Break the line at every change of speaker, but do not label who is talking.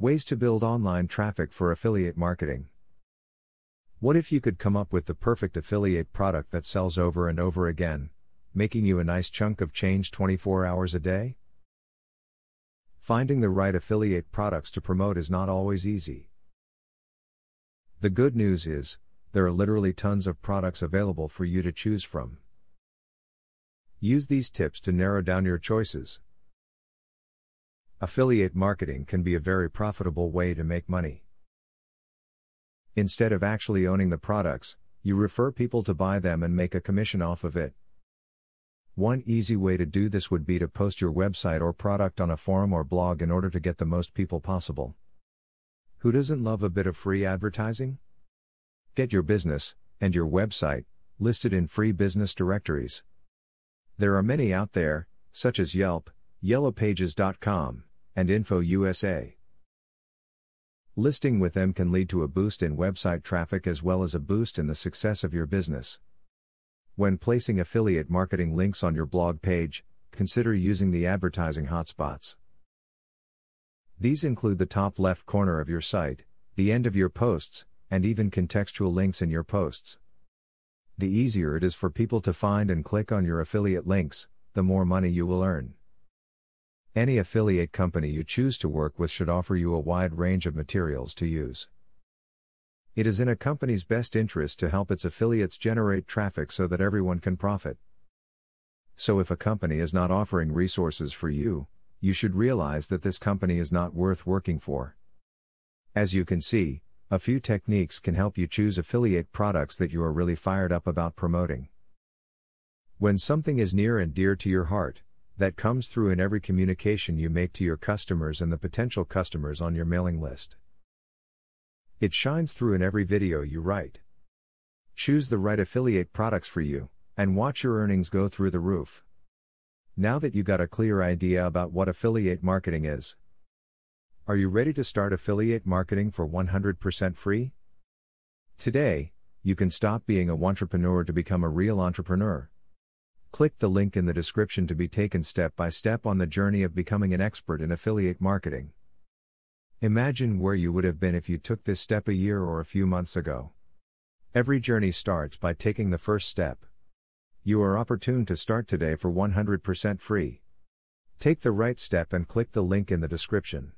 Ways to build online traffic for affiliate marketing. What if you could come up with the perfect affiliate product that sells over and over again, making you a nice chunk of change 24 hours a day? Finding the right affiliate products to promote is not always easy. The good news is, there are literally tons of products available for you to choose from. Use these tips to narrow down your choices. Affiliate marketing can be a very profitable way to make money. Instead of actually owning the products, you refer people to buy them and make a commission off of it. One easy way to do this would be to post your website or product on a forum or blog in order to get the most people possible. Who doesn't love a bit of free advertising? Get your business, and your website, listed in free business directories. There are many out there, such as Yelp, YellowPages.com, and InfoUSA. Listing with them can lead to a boost in website traffic as well as a boost in the success of your business. When placing affiliate marketing links on your blog page, consider using the advertising hotspots. These include the top left corner of your site, the end of your posts, and even contextual links in your posts. The easier it is for people to find and click on your affiliate links, the more money you will earn. Any affiliate company you choose to work with should offer you a wide range of materials to use. It is in a company's best interest to help its affiliates generate traffic so that everyone can profit. So if a company is not offering resources for you, you should realize that this company is not worth working for. As you can see, a few techniques can help you choose affiliate products that you are really fired up about promoting. When something is near and dear to your heart, that comes through in every communication you make to your customers and the potential customers on your mailing list. It shines through in every video you write. Choose the right affiliate products for you, and watch your earnings go through the roof. Now that you got a clear idea about what affiliate marketing is, are you ready to start affiliate marketing for 100% free? Today, you can stop being a wantrepreneur to become a real entrepreneur. Click the link in the description to be taken step by step on the journey of becoming an expert in affiliate marketing. Imagine where you would have been if you took this step a year or a few months ago. Every journey starts by taking the first step. You are opportune to start today for 100% free. Take the right step and click the link in the description.